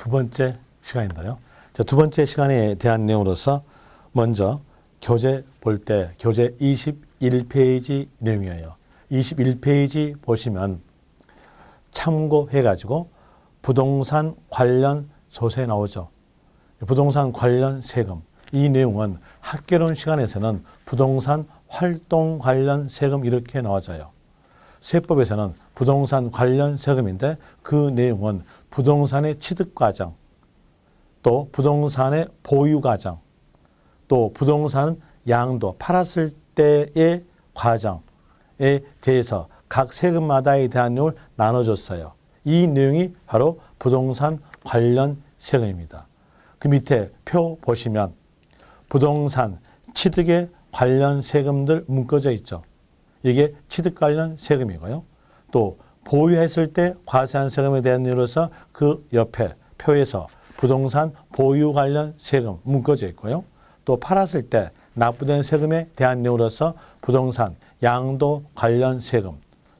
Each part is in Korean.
두 번째 시간인데요. 자, 두 번째 시간에 대한 내용으로서 먼저 교재 볼 때 교재 21페이지 내용이에요. 21페이지 보시면 참고해가지고 부동산 관련 소세 나오죠. 부동산 관련 세금. 이 내용은 학개론 시간에서는 부동산 활동 관련 세금 이렇게 나와져요. 세법에서는 부동산 관련 세금인데 그 내용은 부동산의 취득 과정, 또 부동산의 보유 과정, 또 부동산 양도, 팔았을 때의 과정에 대해서 각 세금마다에 대한 내용을 나눠줬어요. 이 내용이 바로 부동산 관련 세금입니다. 그 밑에 표 보시면 부동산 취득에 관련 세금들 묶어져 있죠. 이게 취득 관련 세금이고요. 또 보유했을 때 과세한 세금에 대한 이유로서 그 옆에 표에서 부동산 보유 관련 세금 묶어져 있고요. 또 팔았을 때 납부된 세금에 대한 내용으로서 부동산 양도 관련 세금,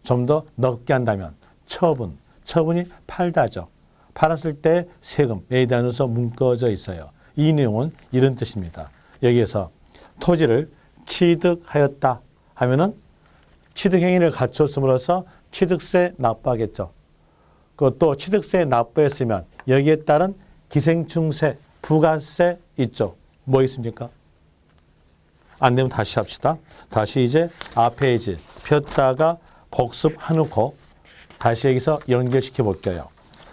좀 더 넓게 한다면 처분이 팔다죠. 팔았을 때 세금에 대해서 묶어져 있어요. 이 내용은 이런 뜻입니다. 여기에서 토지를 취득하였다 하면은 취득 행위를 갖췄음으로써 취득세 납부하겠죠. 그것도 취득세 납부했으면 여기에 따른 기생충세, 부가세 있죠. 뭐 있습니까? 안 되면 다시 합시다. 다시 이제 앞페이지 폈다가 복습해놓고 다시 여기서 연결시켜 볼게요.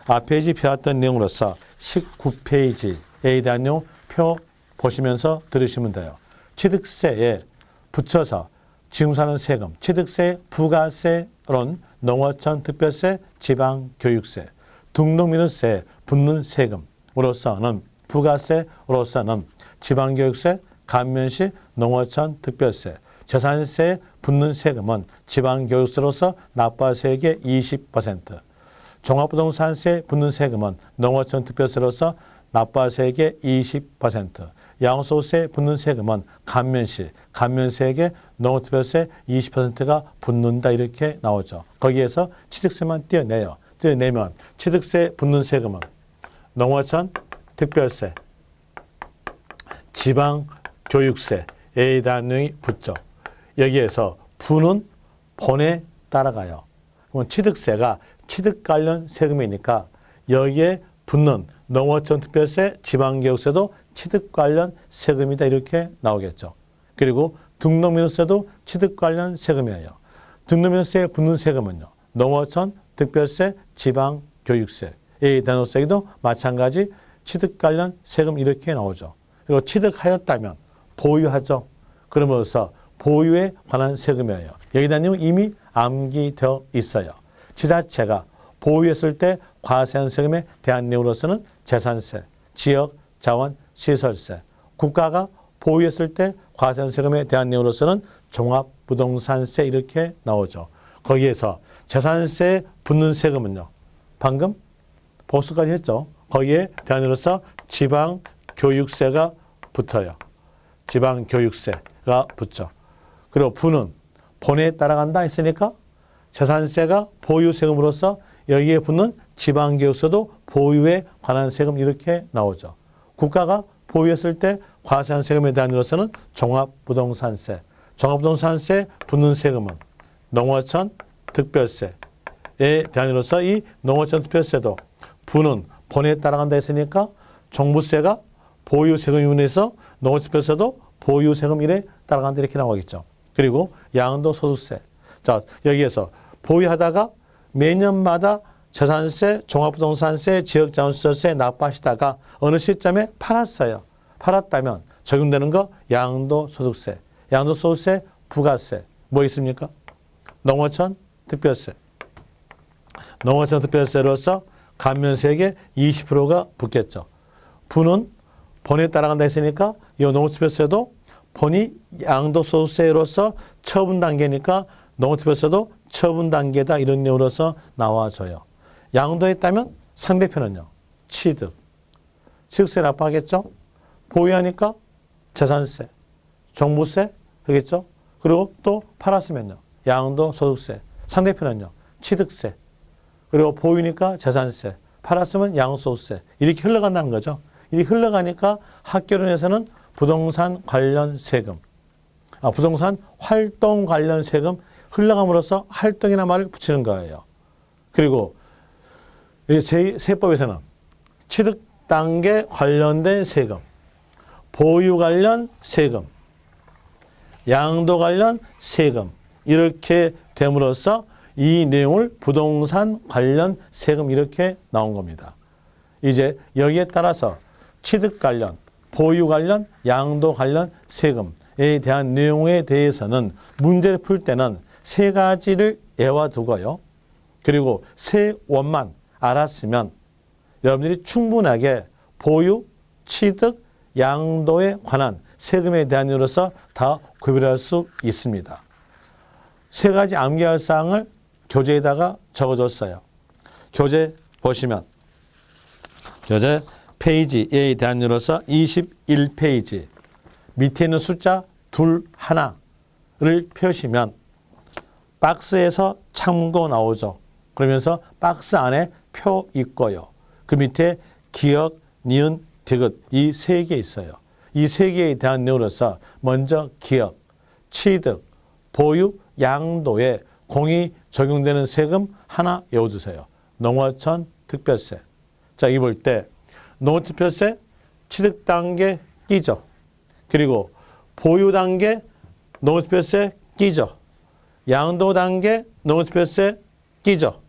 앞페이지 펴왔던 내용으로서 19페이지에 대한 내용 표 보시면서 들으시면 돼요. 취득세에 붙여서 징수하는 세금, 취득세, 부가세론 농어촌 특별세, 지방교육세, 등록민원세에 붙는 세금으로서는 부가세로서는 지방교육세, 감면시, 농어촌 특별세, 재산세에 붙는 세금은 지방교육세로서 납부할 세액의 20%, 종합부동산세에 붙는 세금은 농어촌 특별세로서 납부할 세액의 20%, 양도소득세에 붙는 세금은 감면시, 감면세액의 농어특별세 20%가 붙는다 이렇게 나오죠. 거기에서 취득세만 떼어내요. 떼어내면 취득세에 붙는 세금은 농어촌 특별세, 지방교육세에 대한 내용이 붙죠. 여기에서 부는 본에 따라가요. 그럼 취득세가 취득 관련 세금이니까 여기에 붙는 농어촌 특별세, 지방교육세도 취득 관련 세금이다 이렇게 나오겠죠. 그리고 등록민원세도 취득 관련 세금이에요. 등록민원세에 붙는 세금은요. 농어촌 특별세, 지방교육세에 대한 세금도 마찬가지 취득 관련 세금 이렇게 나오죠. 그리고 취득하였다면 보유하죠. 그러면서 보유에 관한 세금이에요. 여기에 대한 내용은 이미 암기되어 있어요. 지자체가 보유했을 때 과세한 세금에 대한 내용으로서는 재산세, 지역, 자원, 시설세, 국가가 보유했을 때 과세한 세금에 대한 내용으로서는 종합부동산세 이렇게 나오죠. 거기에서 재산세에 붙는 세금은요. 방금 복수까지 했죠. 거기에 대한 내용으로서 지방교육세가 붙어요. 지방교육세가 붙죠. 그리고 부는 본에 따라간다 했으니까 재산세가 보유세금으로서 여기에 붙는 지방교육세도 보유에 관한 세금 이렇게 나오죠. 국가가 보유했을 때 과세한 세금에 대한 이로서는 종합부동산세. 종합부동산세에 붙는 세금은 농어촌 특별세에 대한 이로서 이 농어촌 특별세도 부는 본에 따라간다 했으니까 종부세가 보유세금 이분에서 농어촌 특별세도 보유세금 일에 따라간다 이렇게 나오겠죠. 그리고 양도소득세. 자, 여기에서 보유하다가 매년마다 재산세, 종합부동산세, 지역자원시설세 납부하시다가 어느 시점에 팔았어요. 팔았다면 적용되는 거 양도소득세, 양도소득세, 부가세 뭐 있습니까? 농어촌 특별세. 농어촌 특별세로서 감면세액의 20%가 붙겠죠. 부는 본에 따라간다 했으니까 이 농어촌 특별세도 본이 양도소득세로서 처분 단계니까 농어특별세도 처분 단계다 이런 내용으로서 나와져요. 양도했다면 상대편은요. 취득. 취득세 납부하겠죠. 보유하니까 재산세, 종부세 하겠죠. 그리고 또 팔았으면요. 양도소득세. 상대편은요. 취득세. 그리고 보유니까 재산세. 팔았으면 양도소득세. 이렇게 흘러간다는 거죠. 이렇게 흘러가니까 학교론에서는 부동산 관련 세금, 부동산 활동 관련 세금 흘러감으로써 활동이라는 말을 붙이는 거예요. 그리고 세법에서는 취득 단계 관련된 세금, 보유 관련 세금, 양도 관련 세금 이렇게 됨으로써 이 내용을 부동산 관련 세금 이렇게 나온 겁니다. 이제 여기에 따라서 취득 관련, 보유 관련, 양도 관련 세금에 대한 내용에 대해서는 문제를 풀 때는 세 가지를 외워두고요. 그리고 세 원만 알았으면 여러분들이 충분하게 보유, 취득, 양도에 관한 세금에 대한 이유로서 다 구별할 수 있습니다. 세 가지 암기할 사항을 교재에다가 적어줬어요. 교재 보시면 교재 페이지에 대한 이유로서 21페이지 밑에 있는 숫자 2, 1를 펴시면 박스에서 참고 나오죠. 그러면서 박스 안에 표 있고요. 그 밑에 기억, 니은, 디귿 이 세 개 있어요. 이 세 개에 대한 내용으로서 먼저 기억, 취득, 보유, 양도에 공이 적용되는 세금 하나 외워두세요. 농어촌 특별세. 자, 이 볼 때 농어촌 특별세 취득 단계 끼죠. 그리고 보유 단계 농어촌 특별세 끼죠. 양도 단계 농어촌 특별세 끼죠.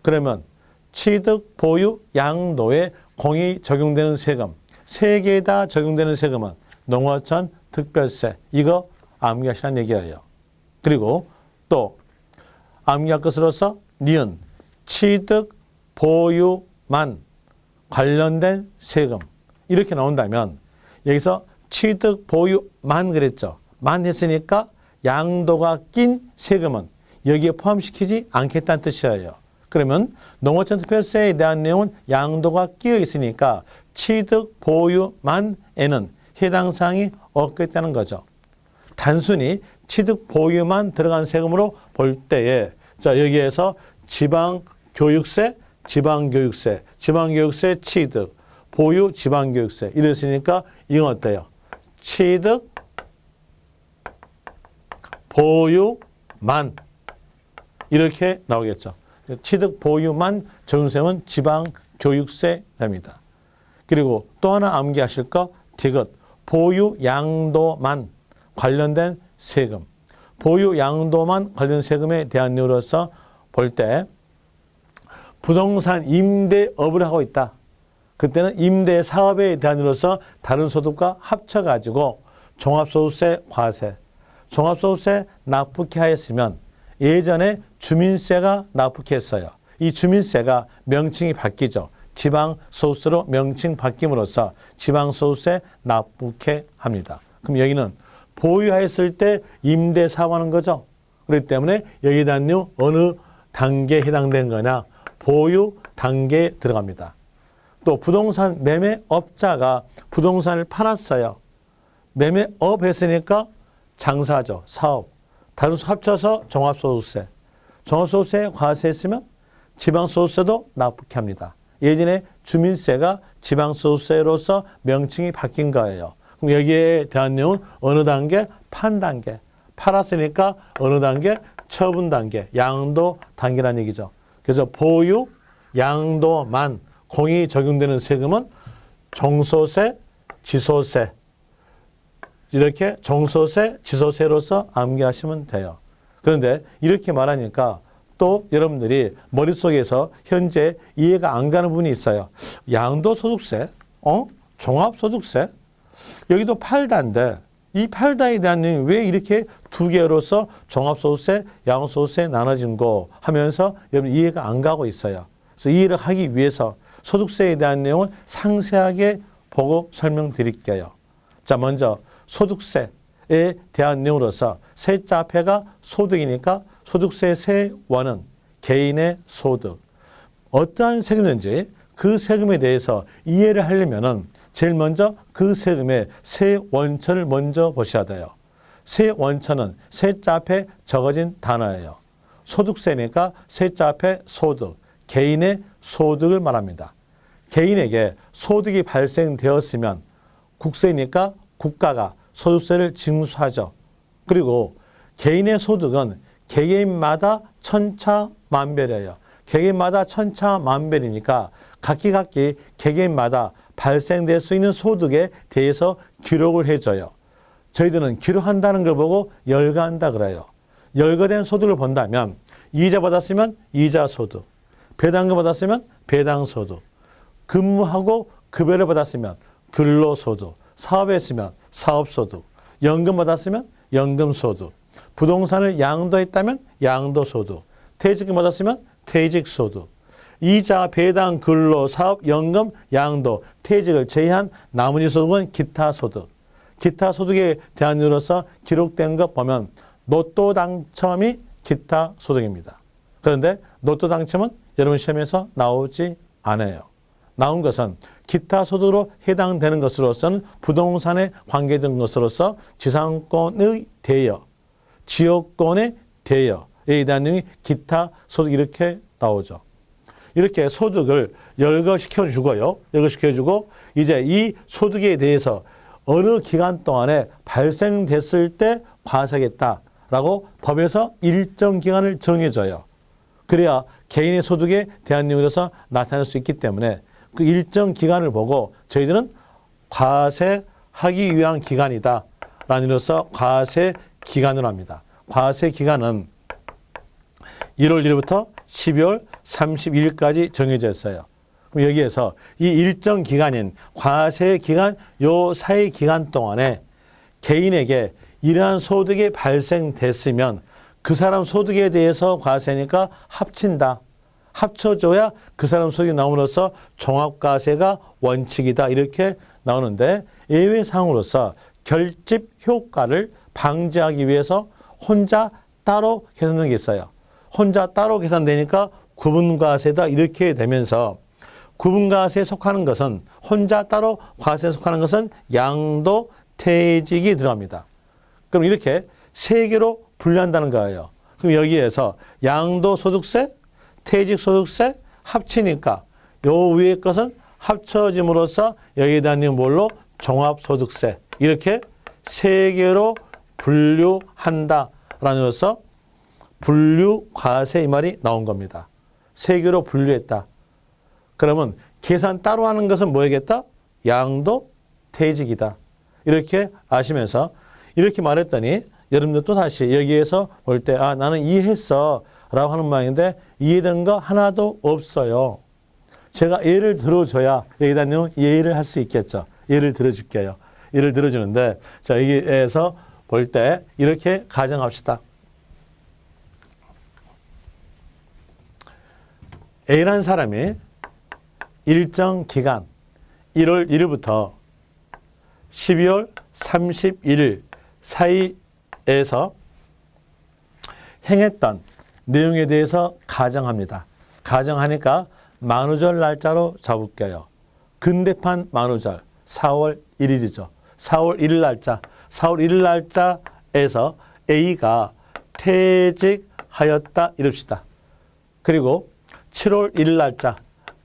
그러면 취득, 보유, 양도에 공이 적용되는 세금 세 개 다 적용되는 세금은 농어촌 특별세. 이거 암기하시라는 얘기예요. 그리고 또 암기할 것으로서 니은 취득, 보유만 관련된 세금 이렇게 나온다면 여기서 취득, 보유만 그랬죠. 만 했으니까 양도가 낀 세금은 여기에 포함시키지 않겠다는 뜻이에요. 그러면 농어촌 특별세에 대한 내용은 양도가 끼어 있으니까 취득, 보유만에는 해당 사항이 없겠다는 거죠. 단순히 취득, 보유만 들어간 세금으로 볼 때에 자 여기에서 지방교육세, 지방교육세, 지방교육세 취득, 보유, 지방교육세 이랬으니까 이건 어때요? 취득, 보유만 이렇게 나오겠죠. 취득, 보유만 적용세금은 지방교육세 됩니다. 그리고 또 하나 암기하실 거 디귿, 보유, 양도만 관련된 세금. 보유, 양도만 관련 세금에 대한 이유로서 볼 때 부동산 임대업을 하고 있다. 그때는 임대 사업에 대한 이유로서 다른 소득과 합쳐가지고 종합소득세 과세, 종합소득세 납부케 하였으면 예전에 주민세가 납부했어요. 이 주민세가 명칭이 바뀌죠. 지방소득세로 명칭 바뀜으로써 지방소득세 납부케 합니다. 그럼 여기는 보유하였을 때 임대 사업하는 거죠. 그렇기 때문에 여기에 대한 내용 어느 단계에 해당된 거냐 보유 단계에 들어갑니다. 또 부동산 매매업자가 부동산을 팔았어요. 매매업 했으니까 장사죠. 사업. 다른 수 합쳐서 종합소득세. 종합소득세 과세했으면 지방소득세도 납부케 합니다. 예전에 주민세가 지방소득세로서 명칭이 바뀐 거예요. 그럼 여기에 대한 내용은 어느 단계? 판 단계. 팔았으니까 어느 단계? 처분 단계. 양도 단계라는 얘기죠. 그래서 보유, 양도만 공이 적용되는 세금은 종소세, 지소세 이렇게 종소세, 지소세로서 암기하시면 돼요. 그런데 이렇게 말하니까 또 여러분들이 머릿속에서 현재 이해가 안 가는 부분이 있어요. 양도소득세, 종합소득세, 여기도 8단인데 이 8단에 대한 내용이 왜 이렇게 두 개로서 종합소득세, 양도소득세 나눠진 거 하면서 여러분 이해가 안 가고 있어요. 그래서 이해를 하기 위해서 소득세에 대한 내용을 상세하게 보고 설명드릴게요. 자, 먼저 소득세에 대한 내용으로서 세자 앞에가 소득이니까 소득세 세원은 개인의 소득. 어떠한 세금인지 그 세금에 대해서 이해를 하려면은 제일 먼저 그 세금의 세원천을 먼저 보셔야 돼요. 세원천은 세자 앞에 적어진 단어예요. 소득세니까 세자 앞에 소득, 개인의 소득을 말합니다. 개인에게 소득이 발생되었으면 국세니까 국가가 소득세를 징수하죠. 그리고 개인의 소득은 개개인마다 천차만별이에요. 개개인마다 천차만별이니까 각기 개개인마다 발생될 수 있는 소득에 대해서 기록을 해줘요. 저희들은 기록한다는 걸 보고 열거한다 그래요. 열거된 소득을 본다면 이자 받았으면 이자 소득, 배당금 받았으면 배당 소득, 근무하고 급여를 받았으면 근로소득, 사업했으면 사업소득, 연금 받았으면 연금소득, 부동산을 양도했다면 양도소득, 퇴직금 받았으면 퇴직소득, 이자, 배당, 근로, 사업, 연금, 양도, 퇴직을 제외한 나머지 소득은 기타 소득. 기타 소득에 대한 이유로서 기록된 것 보면 로또 당첨이 기타 소득입니다. 그런데 로또 당첨은 여러분 시험에서 나오지 않아요. 나온 것은 기타 소득으로 해당되는 것으로서는 부동산에 관계된 것으로서 지상권의 대여, 지역권의 대여에 대한 내용이 기타 소득 이렇게 나오죠. 이렇게 소득을 열거시켜주고요. 열거시켜주고 이제 이 소득에 대해서 어느 기간 동안에 발생됐을 때 과세하겠다라고 법에서 일정 기간을 정해줘요. 그래야 개인의 소득에 대한 내용에서 나타날 수 있기 때문에 그 일정 기간을 보고 저희들은 과세하기 위한 기간이다 라는 의미로서 과세 기간을 합니다. 과세 기간은 1월 1일부터 12월 31일까지 정해져 있어요. 그럼 여기에서 이 일정 기간인 과세 기간 요 사이 기간 동안에 개인에게 이러한 소득이 발생됐으면 그 사람 소득에 대해서 과세니까 합친다. 합쳐줘야 그 사람 소득이 나옴으로써 종합과세가 원칙이다. 이렇게 나오는데 예외상으로서 결집 효과를 방지하기 위해서 혼자 따로 계산되는 게 있어요. 혼자 따로 계산되니까 구분과세다. 이렇게 되면서 구분과세에 속하는 것은 혼자 따로 과세에 속하는 것은 양도, 퇴직이 들어갑니다. 그럼 이렇게 세 개로 분류한다는 거예요. 그럼 여기에서 양도소득세, 퇴직소득세 합치니까 요 위에 것은 합쳐짐으로써 여기에 대한 내용 뭘로? 종합소득세. 이렇게 세 개로 분류한다라는 것으로서 분류과세 이 말이 나온 겁니다. 세 개로 분류했다. 그러면 계산 따로 하는 것은 뭐겠다? 양도, 퇴직이다. 이렇게 아시면서 이렇게 말했더니 여러분들 또 다시 여기에서 볼 때 아 나는 이해했어 라고 하는 모양인데 이해된 거 하나도 없어요. 제가 예를 들어줘야 여기다 이해를 할 수 있겠죠. 예를 들어줄게요. 예를 들어주는데 자 여기에서 볼 때 이렇게 가정합시다. A라는 사람이 일정 기간 1월 1일부터 12월 31일 사이에서 행했던 내용에 대해서 가정합니다. 가정하니까 만우절 날짜로 잡을게요. 근대판 만우절 4월 1일이죠. 4월 1일 날짜. 4월 1일 날짜에서 A가 퇴직하였다 이럽시다. 그리고 7월 1일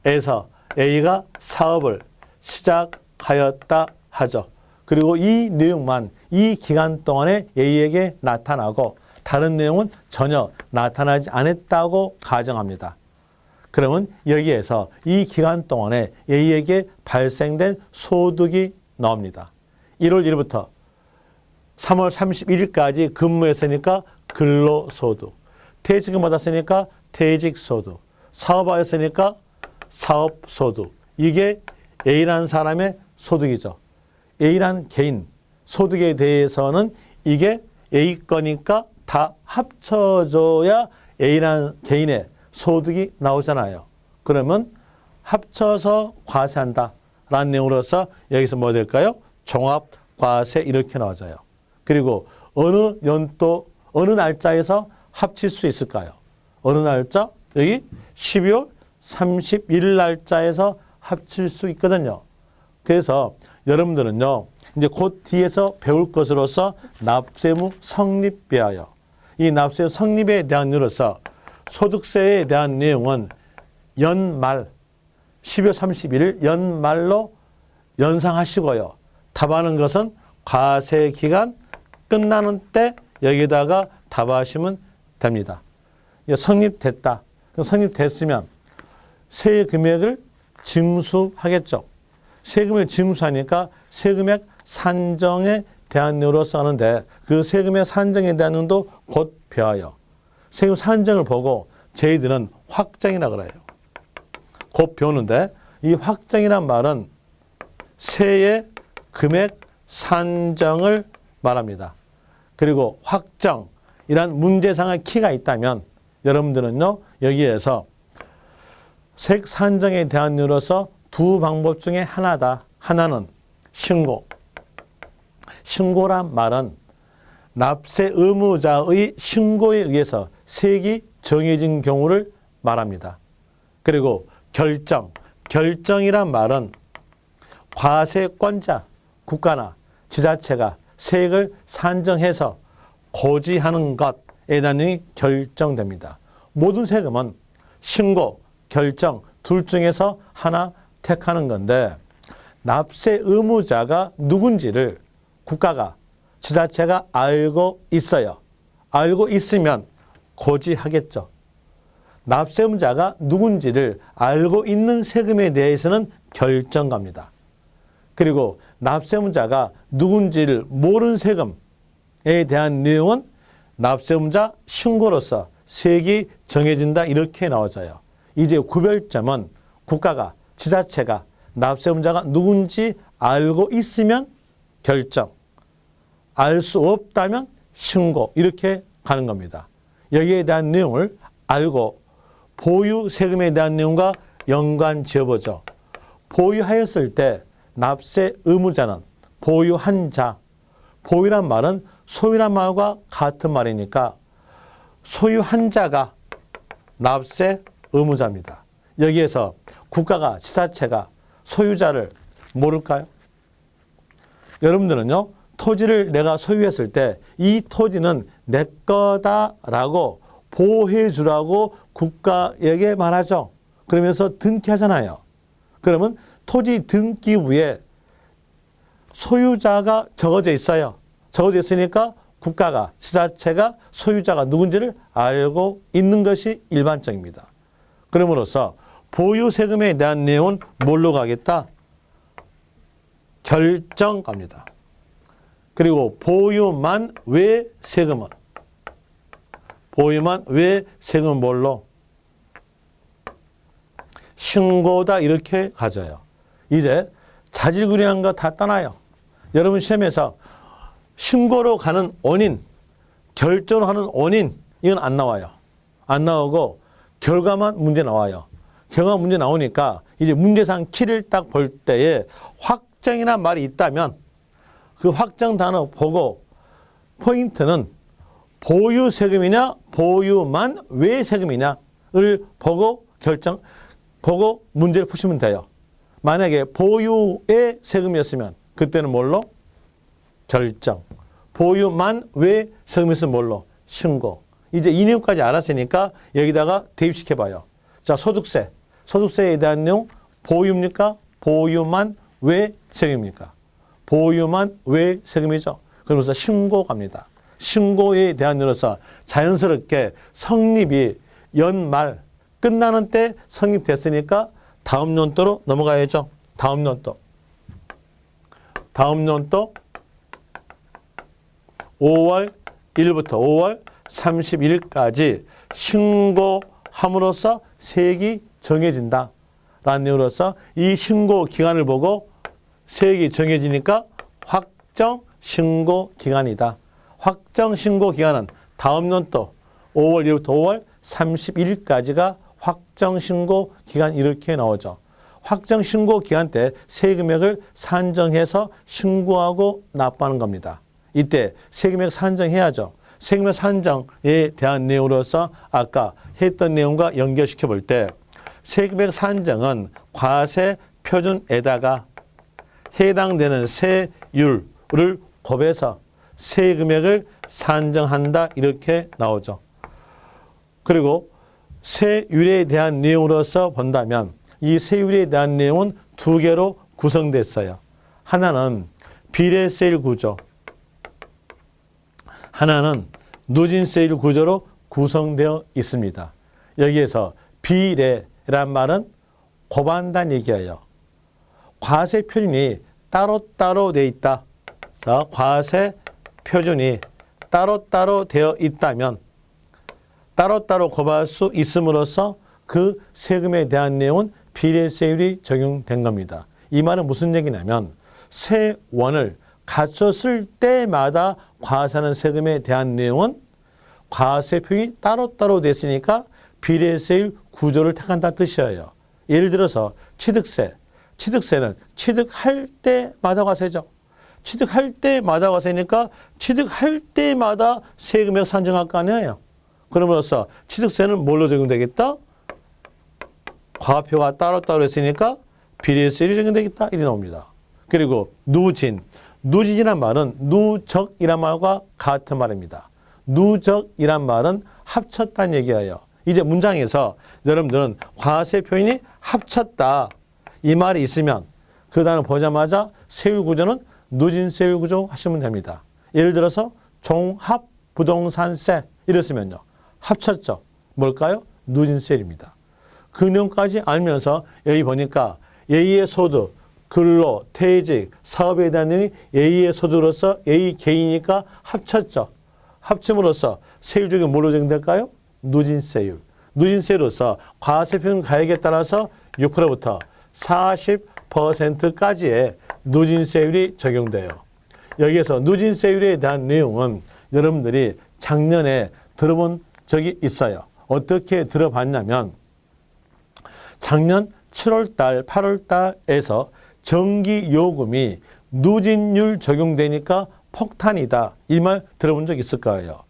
날짜에서 A가 사업을 시작하였다 하죠. 그리고 이 내용만 이 기간 동안에 A에게 나타나고 다른 내용은 전혀 나타나지 않았다고 가정합니다. 그러면 여기에서 이 기간 동안에 A에게 발생된 소득이 나옵니다. 1월 1일부터 3월 31일까지 근무했으니까 근로소득, 퇴직금 받았으니까 퇴직소득, 사업하였으니까 사업소득. 이게 A라는 사람의 소득이죠. A라는 개인 소득에 대해서는 이게 A 거니까 다 합쳐져야 A라는 개인의 소득이 나오잖아요. 그러면 합쳐서 과세한다 라는 내용으로서 여기서 뭐 될까요? 종합과세 이렇게 나와져요. 그리고 어느 연도 어느 날짜에서 합칠 수 있을까요? 어느 날짜? 여기 12월 31일 날짜에서 합칠 수 있거든요. 그래서 여러분들은요, 이제 곧 뒤에서 배울 것으로서 납세무 성립비하여 이 납세무 성립에 대한 이유로서 소득세에 대한 내용은 연말 12월 31일 연말로 연상하시고요. 답하는 것은 과세기간 끝나는 때 여기다가 답하시면 됩니다. 성립됐다. 성립됐으면 세액 금액을 징수하겠죠. 세금을 징수하니까 세금액 산정에 대한 내용으로 쓰는데 그 세금액 산정에 대한 내용도 곧 배워요. 세금 산정을 보고 저희들은 확정이라고 그래요. 곧 배우는데 이 확정이란 말은 세액 금액 산정을 말합니다. 그리고 확정이란 문제상의 키가 있다면 여러분들은요 여기에서 세액 산정에 대한 이유로서 두 방법 중에 하나다. 하나는 신고. 신고란 말은 납세 의무자의 신고에 의해서 세액이 정해진 경우를 말합니다. 그리고 결정. 결정이란 말은 과세권자, 국가나 지자체가 세액을 산정해서 고지하는 것에 대한 내용이 결정됩니다. 모든 세금은 신고, 결정 둘 중에서 하나 택하는 건데 납세 의무자가 누군지를 국가가, 지자체가 알고 있어요. 알고 있으면 고지하겠죠. 납세 의무자가 누군지를 알고 있는 세금에 대해서는 결정갑니다. 그리고 납세 의무자가 누군지를 모르는 세금에 대한 내용은 납세 의무자 신고로서 세액이 정해진다 이렇게 나와져요. 이제 구별점은 국가가, 지자체가 납세 의무자가 누군지 알고 있으면 결정, 알 수 없다면 신고 이렇게 가는 겁니다. 여기에 대한 내용을 알고 보유 세금에 대한 내용과 연관 지어보죠. 보유하였을 때 납세 의무자는 보유한 자, 보유란 말은 소유란 말과 같은 말이니까 소유한 자가 납세 의무자입니다. 여기에서 국가가, 지자체가 소유자를 모를까요? 여러분들은요, 토지를 내가 소유했을 때 이 토지는 내 거다라고 보호해 주라고 국가에게 말하죠. 그러면서 등기하잖아요. 그러면 토지 등기부에 소유자가 적어져 있어요. 적어져 있으니까 국가가, 지자체가 소유자가 누군지를 알고 있는 것이 일반적입니다. 그럼으로써 보유 세금에 대한 내용은 뭘로 가겠다? 결정 갑니다. 그리고 보유만 외 세금은 뭘로? 신고다 이렇게 가져요. 이제 자질구레한 거 다 떠나요. 여러분 시험에서 신고로 가는 원인, 결정하는 원인 이건 안 나와요. 안 나오고 결과만 문제 나와요. 결과 문제 나오니까 이제 문제상 키를 딱 볼 때에 확정이란 말이 있다면 그 확정 단어 보고 포인트는 보유 세금이냐 보유만 외 세금이냐를 보고 보고 문제를 푸시면 돼요. 만약에 보유의 세금이었으면 그때는 뭘로? 결정. 보유만 외 세금이었으면 뭘로? 신고. 이제 이 내용까지 알았으니까 여기다가 대입시켜봐요. 자, 소득세. 소득세에 대한 내용 보유입니까? 보유만 외 세금입니까? 보유만 외 세금이죠. 그러면서 신고 갑니다. 신고에 대한 내용으로서 자연스럽게 성립이 연말 끝나는 때 성립됐으니까 다음 연도로 넘어가야죠. 다음 연도 5월 1일부터 5월 31일까지 신고함으로써 세액이 정해진다. 라는 내용으로서 이 신고 기간을 보고 세액이 정해지니까 확정 신고 기간이다. 확정 신고 기간은 다음 연도 5월 1일부터 5월 31일까지가 확정 신고 기간 이렇게 나오죠. 확정 신고 기간 때 세금액을 산정해서 신고하고 납부하는 겁니다. 이때 세금액 산정해야죠. 세금액 산정에 대한 내용으로서 아까 했던 내용과 연결시켜 볼 때 세금액 산정은 과세 표준에다가 해당되는 세율을 곱해서 세금액을 산정한다 이렇게 나오죠. 그리고 세율에 대한 내용으로서 본다면 이 세율에 대한 내용은 두 개로 구성됐어요. 하나는 비례세율 구조, 하나는 누진세율 구조로 구성되어 있습니다. 여기에서 비례란 말은 곱한다는 얘기예요. 과세 표준이 따로따로 되어 있다. 자, 과세 표준이 따로따로 되어 있다면 따로따로 곱할 수 있음으로써 그 세금에 대한 내용은 비례세율이 적용된 겁니다. 이 말은 무슨 얘기냐면 세원을 갖췄을 때마다 과세하는 세금에 대한 내용은 과세 표준이 따로따로 됐으니까 비례세율 구조를 택한다는 뜻이에요. 예를 들어서 취득세. 취득세는 취득할 때마다 과세죠. 취득할 때마다 과세니까 취득할 때마다 세금액 산정할 거 아니에요. 그러므로써 취득세는 뭘로 적용되겠다? 과표가 따로따로 했으니까 비례세율이 적용되겠다. 이렇게 나옵니다. 그리고 누진. 누진이란 말은 누적이란 말과 같은 말입니다. 누적이란 말은 합쳤다는 얘기예요. 이제 문장에서 여러분들은 과세 표현이 합쳤다. 이 말이 있으면 그 단어 보자마자 세율 구조는 누진세율 구조 하시면 됩니다. 예를 들어서 종합부동산세 이랬으면요. 합쳤죠. 뭘까요? 누진세율입니다. 그 내용까지 알면서 여기 보니까 A의 소득, 근로, 퇴직, 사업에 대한 내용이 A의 소득으로서 A 개이니까 합쳤죠. 합침으로써 세율 중에 뭘로 적용될까요? 누진세율. 누진세율로서 과세표준 가액에 따라서 6%부터 40%까지의 누진세율이 적용돼요. 여기에서 누진세율에 대한 내용은 여러분들이 작년에 들어본 적이 있어요. 어떻게 들어봤냐면 작년 7월달, 8월달에서 전기요금이 누진율 적용되니까 폭탄이다. 이 말 들어본 적 있을 거예요.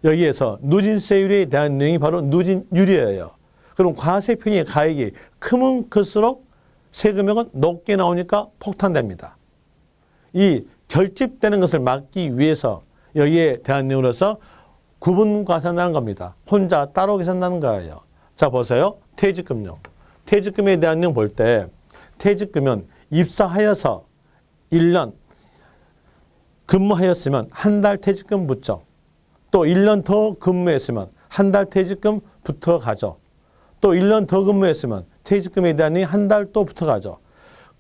여기에서 누진세율에 대한 내용이 바로 누진율이에요. 그럼 과세표준의 가액이 크면 클수록 세금액은 높게 나오니까 폭탄됩니다. 이 결집되는 것을 막기 위해서 여기에 대한 내용으로서 구분 과세한다는 겁니다. 혼자 따로 계산하는 거예요. 자, 보세요. 퇴직금요. 퇴직금에 대한 내용 볼 때 퇴직금은 입사하여서 1년 근무하였으면 한 달 퇴직금 붙죠. 또 1년 더 근무했으면 한 달 퇴직금 붙어 가죠. 또 1년 더 근무했으면 퇴직금에 대한 내용이 한 달 또 붙어 가죠.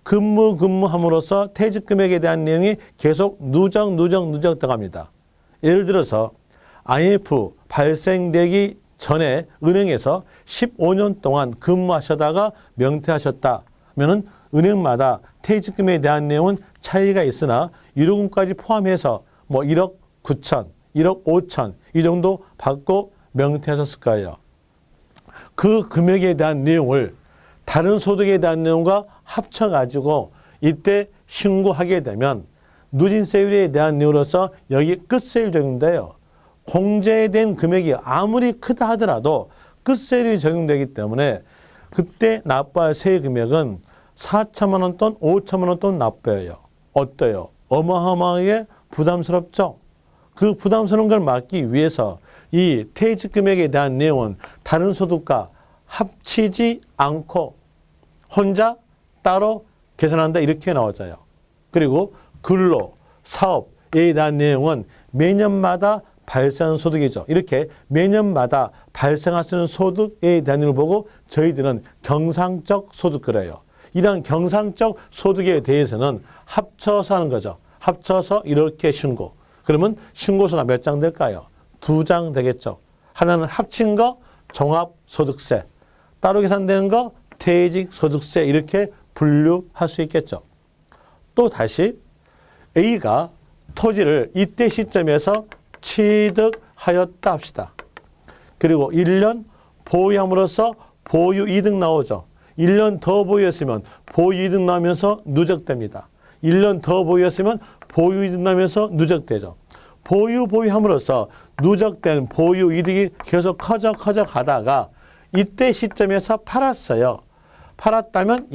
근무함으로써 퇴직금액에 대한 내용이 계속 누적 들어갑니다. 예를 들어서 IMF 발생되기 전에 은행에서 15년 동안 근무하셨다가 명퇴하셨다면은 은행마다 퇴직금에 대한 내용은 차이가 있으나 유류금까지 포함해서 뭐 1억 9천, 1억 5천 이 정도 받고 명퇴하셨을 거예요. 그 금액에 대한 내용을 다른 소득에 대한 내용과 합쳐가지고 이때 신고하게 되면 누진세율에 대한 내용으로서 여기 끝세율 적용돼요. 공제된 금액이 아무리 크다 하더라도 끝세율이 적용되기 때문에 그때 납부할 세금액은 4천만 원 돈, 5천만 원 돈 납부해요. 어때요? 어마어마하게 부담스럽죠? 그 부담스러운 걸 막기 위해서 이 퇴직금액에 대한 내용은 다른 소득과 합치지 않고 혼자 따로 계산한다 이렇게 나와져요. 그리고 근로, 사업에 대한 내용은 매년마다 발생하는 소득이죠. 이렇게 매년마다 발생할 수 있는 소득에 대한 걸 보고 저희들은 경상적 소득 그래요. 이런 경상적 소득에 대해서는 합쳐서 하는 거죠. 합쳐서 이렇게 신고. 그러면 신고서가 몇 장 될까요? 2장 되겠죠. 하나는 합친 거 종합소득세, 따로 계산되는 거 퇴직소득세 이렇게 분류할 수 있겠죠. 또 다시 A가 토지를 이때 시점에서 취득하였다 합시다. 그리고 1년 보유함으로써 보유이득 나오죠. 1년 더 보유했으면 보유이득 나오면서 누적됩니다. 1년 더 보유했으면 보유이득 나면서 누적되죠. 보유함으로써 누적된 보유이득이 계속 커져 가다가 이때 시점에서 팔았어요. 팔았다면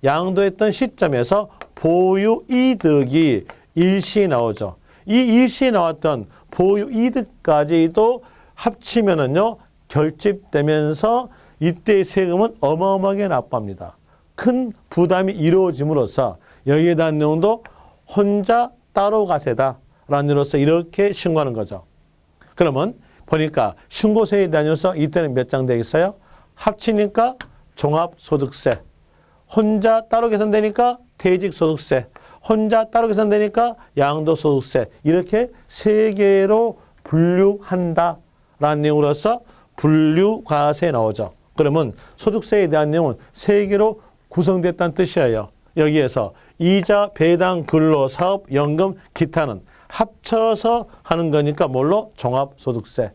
양도했던 시점에서 보유이득이 일시 나오죠. 이 일시에 나왔던 보유이득까지도 합치면은요, 결집되면서 이때의 세금은 어마어마하게 납부합니다. 큰 부담이 이루어짐으로써 여기에 대한 내용도 혼자 따로 가세다 라는 이유로서 이렇게 신고하는 거죠. 그러면 보니까 신고세에 대한 이유로서 이때는 몇 장 되겠어요? 합치니까 종합소득세, 혼자 따로 계산되니까 퇴직소득세, 혼자 따로 계산되니까 양도소득세, 이렇게 세 개로 분류한다라는 내용으로서 분류과세에 나오죠. 그러면 소득세에 대한 내용은 세 개로 구성됐다는 뜻이에요. 여기에서 이자, 배당, 근로, 사업, 연금, 기타는 합쳐서 하는 거니까 뭘로? 종합소득세.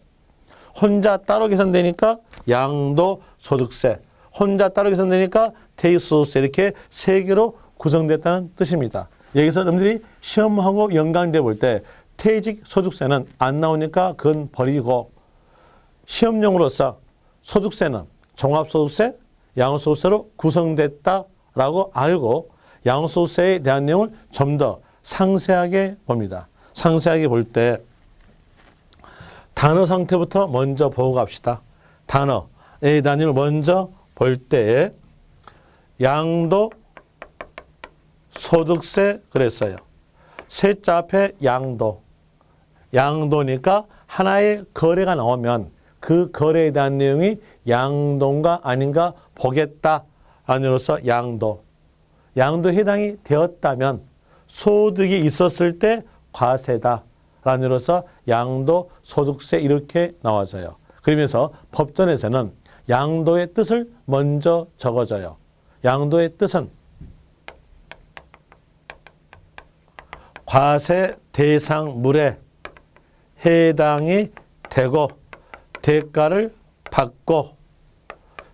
혼자 따로 계산되니까 양도소득세, 혼자 따로 계산되니까 퇴직소득세, 이렇게 세 개로 구성됐다는 뜻입니다. 여기서 여러분들이 시험하고 연관돼 볼 때 퇴직소득세는 안 나오니까 그건 버리고 시험용으로서 소득세는 종합소득세, 양도소득세로 구성됐다라고 알고 양도소득세에 대한 내용을 좀 더 상세하게 봅니다. 상세하게 볼 때 단어 상태부터 먼저 보고 갑시다. 단어에 대한 내용을 먼저 볼 때 양도소득세 그랬어요. 세자 앞에 양도. 양도니까 하나의 거래가 나오면 그 거래에 대한 내용이 양도인가 아닌가 보겠다. 안으로서 양도. 양도에 해당이 되었다면 소득이 있었을 때 과세다. 라는으로서 양도소득세 이렇게 나와져요. 그러면서 법전에서는 양도의 뜻을 먼저 적어줘요. 양도의 뜻은 과세 대상물에 해당이 되고 대가를 받고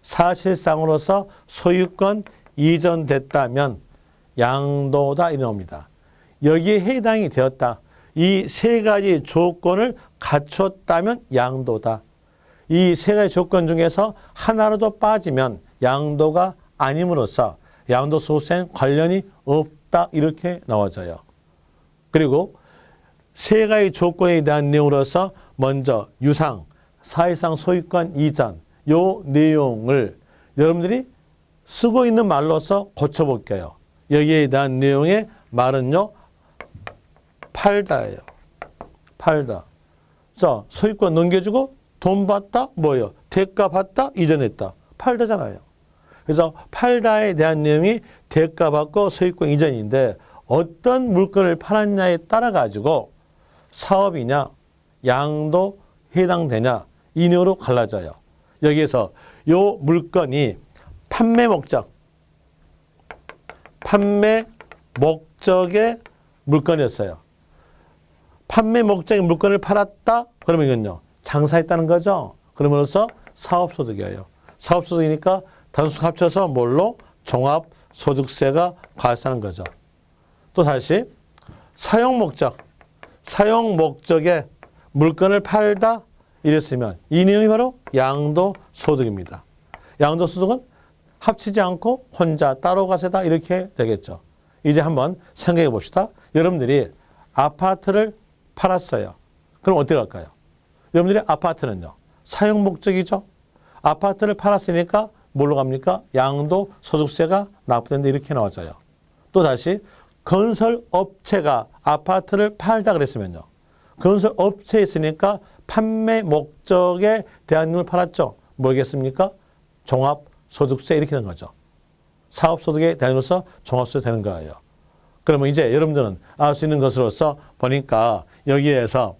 사실상으로서 소유권 이전됐다면 양도다 이 나옵니다. 여기에 해당이 되었다. 이 세 가지 조건을 갖췄다면 양도다. 이 세 가지 조건 중에서 하나라도 빠지면 양도가 아님으로써 양도소득세는 관련이 없다 이렇게 나와져요. 그리고 세 가지 조건에 대한 내용으로서 먼저 유상, 사실상 소유권 이전 요 내용을 여러분들이 쓰고 있는 말로서 고쳐볼게요. 여기에 대한 내용의 말은요. 팔다예요. 팔다. 자, 소유권 넘겨주고 돈 받다 뭐예요? 대가 받다 이전했다. 팔다잖아요. 그래서 팔다에 대한 내용이 대가 받고 소유권 이전인데 어떤 물건을 팔았냐에 따라 가지고 사업이냐 양도 해당되냐 이 내용으로 갈라져요. 여기에서 요 물건이 판매 목적의 물건이었어요. 판매 목적의 물건을 팔았다? 그러면 이건요. 장사했다는 거죠. 그러면서 사업소득이에요. 사업소득이니까 단순 합쳐서 뭘로? 종합소득세가 과세하는 거죠. 또 다시 사용 목적의 물건을 팔다 이랬으면 이 내용이 바로 양도소득입니다. 양도소득은 합치지 않고 혼자 따로 과세다 이렇게 되겠죠. 이제 한번 생각해 봅시다. 여러분들이 아파트를 팔았어요. 그럼 어떻게 할까요? 여러분들이 아파트는요. 사용 목적이죠. 아파트를 팔았으니까 뭘로 갑니까? 양도소득세가 납부된다 이렇게 나와져요. 또 다시 건설업체가 아파트를 팔다 그랬으면요. 건설업체에 있으니까 판매 목적에 대한 걸 팔았죠. 뭐겠습니까? 종합소득세 이렇게 되는 거죠. 사업소득에 대한으로서 종합소득 되는 거예요. 그러면 이제 여러분들은 알 수 있는 것으로서 보니까 여기에서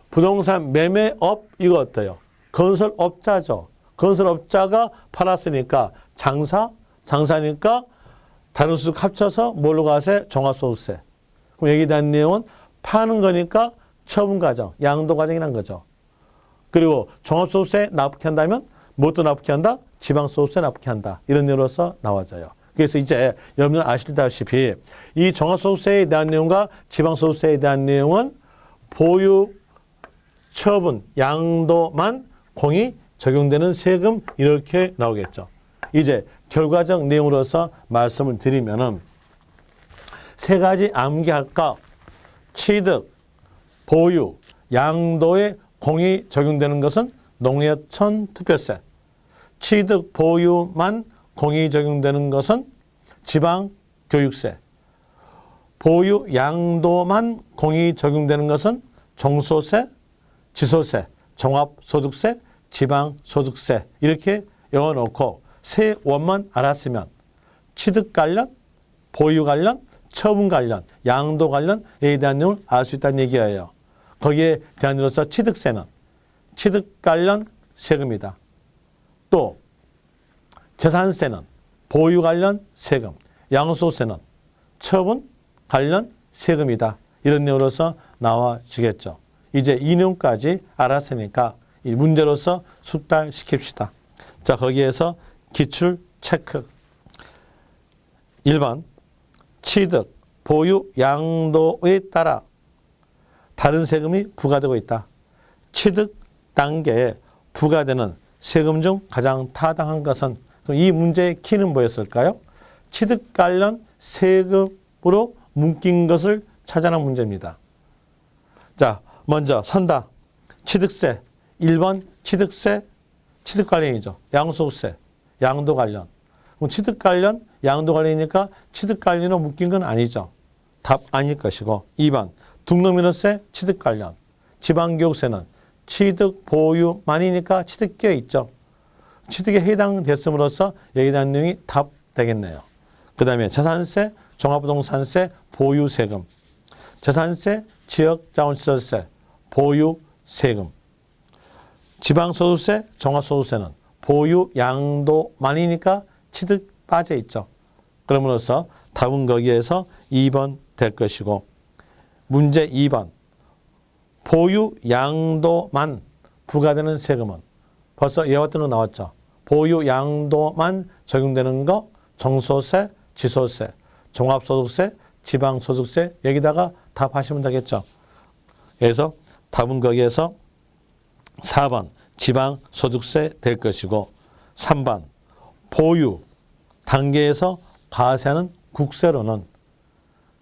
부동산 매매업 이거 어때요? 건설업자죠. 건설업자가 팔았으니까 장사니까 다른 소득 합쳐서 뭘로 가세? 종합소득세. 그럼 여기에 대한 내용은 파는 거니까 처분 과정, 양도 과정이란 거죠. 그리고 종합소득세 납부케 한다면 무엇도 납부케 한다? 지방소득세 납부케 한다. 이런 내용으로서 나와져요. 그래서 이제 여러분들 아시다시피 이 종합소득세에 대한 내용과 지방소득세에 대한 내용은 보유, 처분, 양도만 공이 적용되는 세금 이렇게 나오겠죠. 이제 결과적 내용으로서 말씀을 드리면은 세 가지 암기할 것, 취득, 보유, 양도에 공이 적용되는 것은 농해천 특별세. 취득 보유만 공이 적용되는 것은 지방교육세, 보유 양도만 공이 적용되는 것은 종소세, 지소세, 종합소득세, 지방소득세 이렇게 외워놓고 세원만 알았으면 취득 관련, 보유 관련, 처분 관련, 양도 관련에 대한 내용을 알 수 있다는 얘기예요. 거기에 대한 이로서 취득세는 취득 관련 세금이다. 또 재산세는 보유 관련 세금, 양도소득세는 처분 관련 세금이다. 이런 내용으로서 나와지겠죠. 이제 이 내용까지 알았으니까 이 문제로서 숙달시킵시다. 자, 거기에서 기출 체크. 1번 취득, 보유, 양도에 따라 다른 세금이 부과되고 있다. 취득 단계에 부과되는 세금 중 가장 타당한 것은, 그럼 이 문제의 키는 뭐였을까요? 취득 관련 세금으로 묶인 것을 찾아낸 문제입니다. 자, 먼저 선다. 취득세. 1번 취득세, 취득 관련이죠. 양도소득세, 양도 관련. 그럼 취득 관련, 양도 관련이니까 취득 관련으로 묶인 건 아니죠. 답 아닐 것이고. 2번 등록민호세, 취득 관련. 지방교육세는 취득 보유만이니까 취득 끼어 있죠. 취득에 해당됐음으로써 여기에 대한 내용이 답 되겠네요. 그 다음에 재산세, 종합부동산세, 보유세금. 재산세, 지역자원시설세, 보유세금. 지방소득세, 종합소득세는 보유, 양도만이니까 취득 빠져 있죠. 그러므로써 답은 거기에서 2번 될 것이고, 문제 2번 보유, 양도만 부과되는 세금은 벌써 예와 같은 거 나왔죠. 보유, 양도만 적용되는 거 종소세, 지소세, 종합소득세, 지방소득세 여기다가 답하시면 되겠죠. 그래서 답은 거기에서 4번 지방소득세 될 것이고, 3번 보유 단계에서 과세하는 국세로는,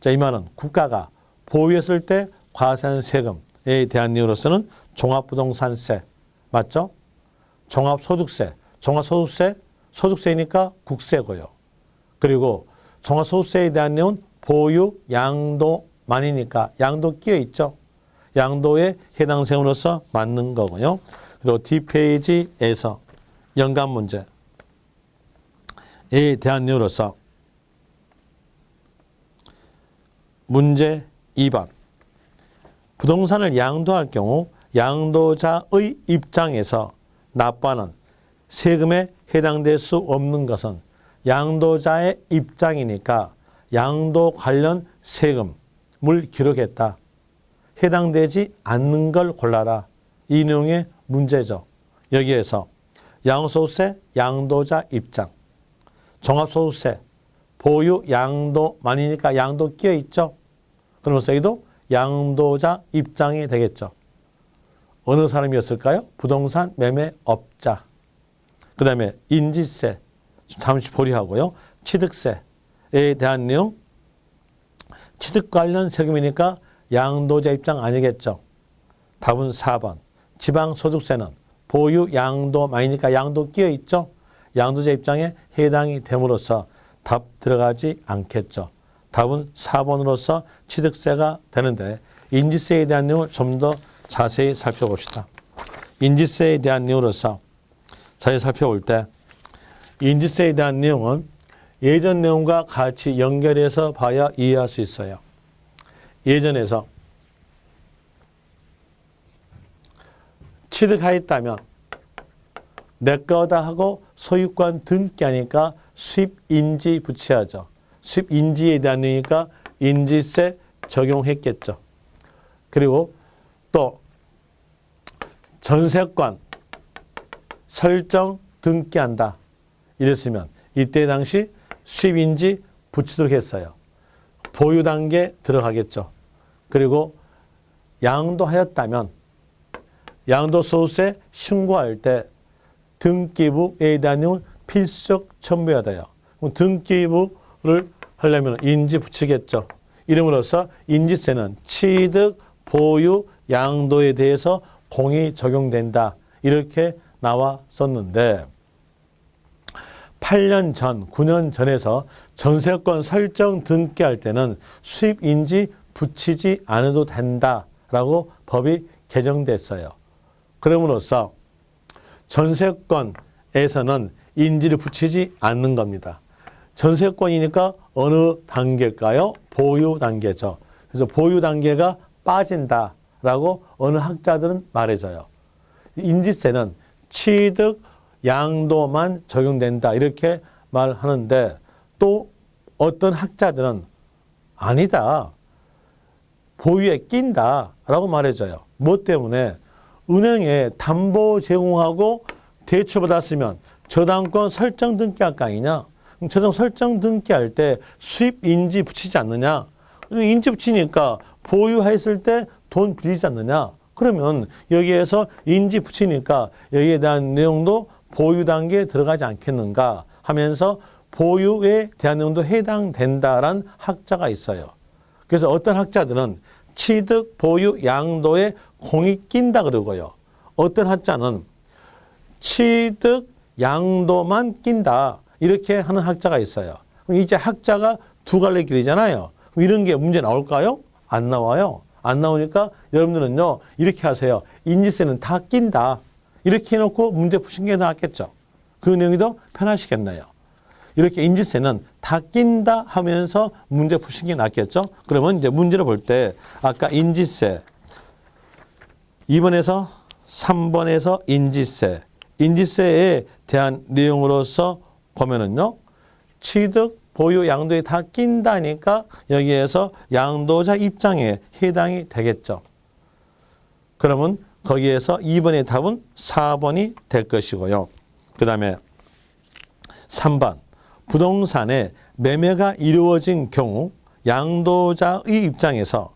자, 이 말은 국가가 보유했을 때 과세하는 세금에 대한 이유로서는 종합부동산세 맞죠? 종합소득세, 종합소득세, 소득세니까 국세고요. 그리고 종합소득세에 대한 내용은 보유, 양도만이니까 양도 끼어 있죠. 양도에 해당 세금으로서 맞는 거고요. 그리고 뒷페이지에서 연관 문제에 대한 내용으로서 문제 2번 부동산을 양도할 경우 양도자의 입장에서 납부하는 세금에 해당될 수 없는 것은 양도자의 입장이니까 양도 관련 세금을 기록했다. 해당되지 않는 걸 골라라. 이 내용의 문제죠. 여기에서 양도소득세, 양도자 입장, 종합소득세, 보유, 양도만이니까 양도 끼어 있죠. 그러면서 여기도 양도자 입장이 되겠죠. 어느 사람이었을까요? 부동산 매매업자. 그 다음에 인지세, 잠시 보류하고요. 취득세에 대한 내용, 취득 관련 세금이니까 양도자 입장 아니겠죠. 답은 4번. 지방소득세는 보유, 양도만이니까 양도 끼어 있죠. 양도자 입장에 해당이 됨으로써 답 들어가지 않겠죠. 답은 4번으로서 취득세가 되는데, 인지세에 대한 내용을 좀 더 자세히 살펴봅시다. 인지세에 대한 내용으로서 자세히 살펴볼 때, 인지세에 대한 내용은 예전 내용과 같이 연결해서 봐야 이해할 수 있어요. 예전에서 취득하였다면 내 거다 하고 소유권 등기하니까 수입인지 붙여야죠. 수입인지에 대한 내용이니까 인지세 적용했겠죠. 그리고 또 전세권 설정 등기한다. 이랬으면 이때 당시 수입인지 붙이도록 했어요. 보유 단계 들어가겠죠. 그리고 양도하였다면 양도소득세 신고할 때 등기부에 대한 내용을 필수적 첨부해야 돼요. 그럼 등기부를 하려면 인지 붙이겠죠. 이름으로써 인지세는 취득, 보유, 양도에 대해서 공이 적용된다. 이렇게 나왔었는데, 8년 전, 9년 전에서 전세권 설정 등기할 때는 수입인지 붙이지 않아도 된다라고 법이 개정됐어요. 그럼으로써 전세권에서는 인지를 붙이지 않는 겁니다. 전세권이니까 어느 단계일까요? 보유 단계죠. 그래서 보유 단계가 빠진다라고 어느 학자들은 말해줘요. 인지세는 취득 양도만 적용된다 이렇게 말하는데 또 어떤 학자들은 아니다. 보유에 낀다라고 말해줘요. 뭐 때문에? 은행에 담보 제공하고 대출받았으면 저당권 설정 등기할 거 아니냐? 저당 설정 등기할 때 수입 인지 붙이지 않느냐? 인지 붙이니까 보유했을 때 돈 빌리지 않느냐? 그러면 여기에서 인지 붙이니까 여기에 대한 내용도 보유 단계에 들어가지 않겠는가 하면서 보유에 대한 내용도 해당된다라는 학자가 있어요. 그래서 어떤 학자들은 취득, 보유, 양도에 공이 낀다 그러고요. 어떤 학자는 취득, 양도만 낀다 이렇게 하는 학자가 있어요. 그럼 이제 학자가 두 갈래 길이잖아요. 그럼 이런 게 문제 나올까요? 안 나와요. 안 나오니까 여러분들은요 이렇게 하세요. 인지세는 다 낀다. 이렇게 해놓고 문제 푸신 게 낫겠죠. 그 내용이 더 편하시겠네요. 이렇게 인지세는 다 낀다 하면서 문제 푸신 게 낫겠죠. 그러면 이제 문제를 볼 때 아까 인지세 2번에서 3번에서 인지세에 대한 내용으로서 보면은요. 취득, 보유, 양도에 다 낀다니까 여기에서 양도자 입장에 해당이 되겠죠. 그러면 거기에서 2번의 답은 4번이 될 것이고요. 그 다음에 3번 부동산의 매매가 이루어진 경우 양도자의 입장에서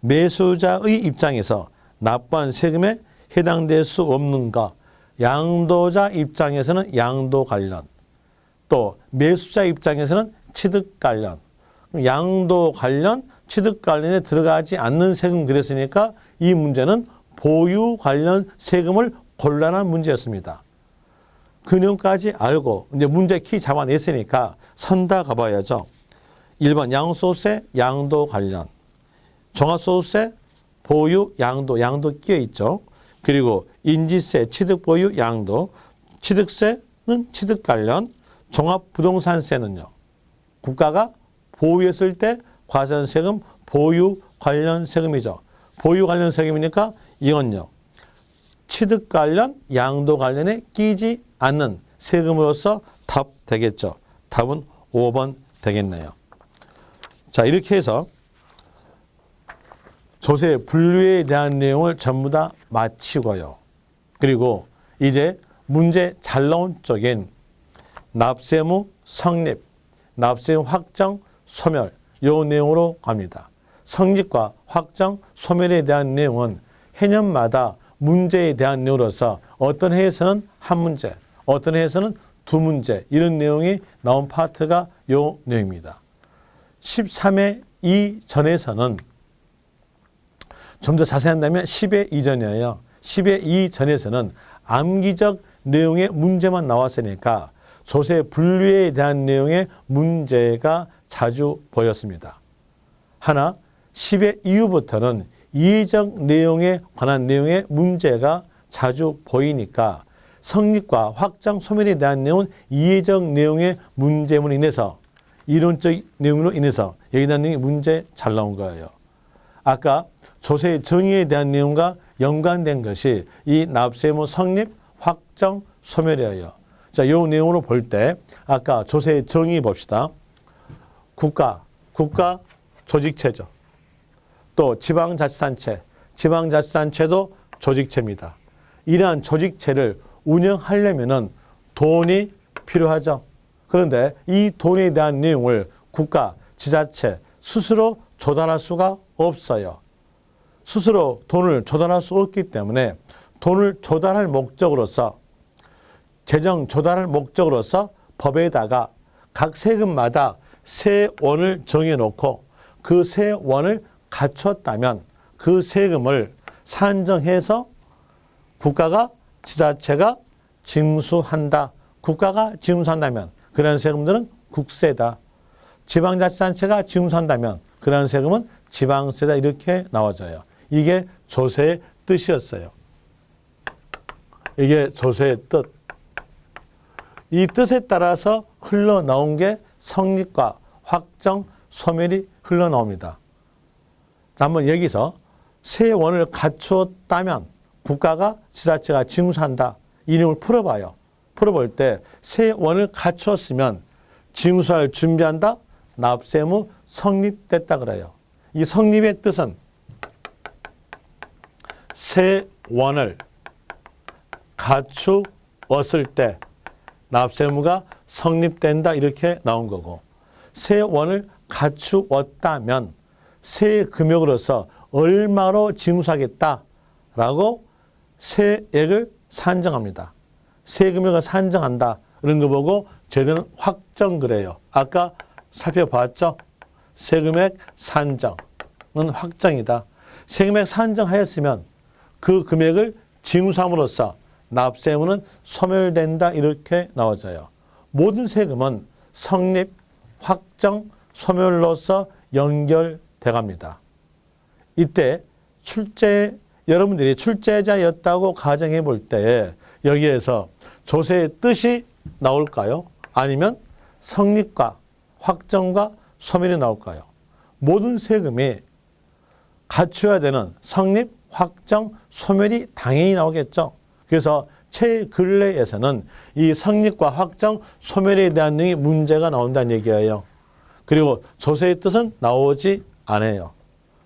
매수자의 입장에서 납부한 세금에 해당될 수 없는가? 양도자 입장에서는 양도 관련 또 매수자 입장에서는 취득 관련 양도 관련 취득 관련에 들어가지 않는 세금 그랬으니까 이 문제는 보유 관련 세금을 곤란한 문제였습니다. 그 내용까지 알고 이제 문제 키 잡아냈으니까 선다 가봐야죠. 1번 양도소득세 양도 관련 종합소득세 보유 양도 끼어 있죠. 그리고 인지세 취득 보유 양도 취득세는 취득 관련 종합부동산세는요. 국가가 보유했을 때 과세세금 보유 관련 세금이죠. 보유 관련 세금이니까 이건요. 취득 관련, 양도 관련에 끼지 않는 세금으로서 답 되겠죠. 답은 5번 되겠네요. 자, 이렇게 해서 조세 분류에 대한 내용을 전부 다 마치고요. 그리고 이제 문제 잘 나온 쪽인 납세무 성립, 납세무 확정, 소멸 요 내용으로 갑니다. 성립과 확정, 소멸에 대한 내용은 해년마다 문제에 대한 내용으로서 어떤 해에서는 한 문제, 어떤 해에서는 두 문제 이런 내용이 나온 파트가 요 내용입니다. 13회 이전에서는 좀 더 자세히 한다면 10회 이전이에요. 10회 이전에서는 암기적 내용의 문제만 나왔으니까 조세 분류에 대한 내용의 문제가 자주 보였습니다. 하나 10회 이후부터는 이해적 내용에 관한 내용의 문제가 자주 보이니까 성립과 확정, 소멸에 대한 내용은 이해적 내용의 문제문으로 인해서 이론적 내용으로 인해서 여기에 대한 내용이 문제 잘 나온 거예요. 아까 조세 정의에 대한 내용과 연관된 것이 이 납세무 성립, 확정, 소멸이에요. 자, 이 내용으로 볼 때 아까 조세 정의 봅시다. 국가 조직체죠. 또 지방자치단체, 지방자치단체도 조직체입니다. 이러한 조직체를 운영하려면은 돈이 필요하죠. 그런데 이 돈에 대한 내용을 국가, 지자체 스스로 조달할 수가 없어요. 스스로 돈을 조달할 수 없기 때문에 돈을 조달할 목적으로서 재정 조달할 목적으로서 법에다가 각 세금마다 세원을 정해놓고 그 세원을 갖췄다면 그 세금을 산정해서 국가가 지자체가 징수한다. 국가가 징수한다면 그러한 세금들은 국세다. 지방자치단체가 징수한다면 그러한 세금은 지방세다 이렇게 나와져요. 이게 조세의 뜻이었어요. 이게 조세의 뜻. 이 뜻에 따라서 흘러나온 게 성립과 확정, 소멸이 흘러나옵니다. 자, 한번 여기서 세원을 갖추었다면 국가가 지자체가 징수한다. 이 내용을 풀어봐요. 풀어볼 때 세원을 갖추었으면 징수할 준비한다. 납세의무 성립됐다 그래요. 이 성립의 뜻은 세원을 갖추었을 때 납세의무가 성립된다 이렇게 나온 거고, 세원을 갖추었다면 세금액으로서 얼마로 징수하겠다라고 세액을 산정합니다. 세금액을 산정한다 이런 거 보고 제도는 확정 그래요. 아까 살펴봤죠? 세금액 산정은 확정이다. 세금액 산정하였으면 그 금액을 징수함으로써 납세의무는 소멸된다 이렇게 나와져요. 모든 세금은 성립, 확정, 소멸로서 연결돼 갑니다. 이때 여러분들이 출제자였다고 가정해 볼 때 여기에서 조세의 뜻이 나올까요? 아니면 성립과 확정과 소멸이 나올까요? 모든 세금이 갖춰야 되는 성립, 확정, 소멸이 당연히 나오겠죠. 그래서 최근래에서는 이 성립과 확정, 소멸에 대한 내용이 문제가 나온다는 얘기예요. 그리고 조세의 뜻은 나오지 않아요.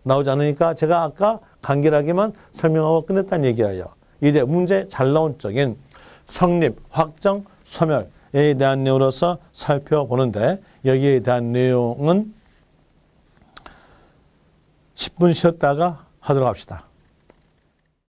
나오지 않으니까 제가 아까 간결하게만 설명하고 끝냈다는 얘기예요. 이제 문제 잘 나온 쪽인 성립, 확정, 소멸에 대한 내용으로서 살펴보는데 여기에 대한 내용은 10분 쉬었다가 하도록 합시다.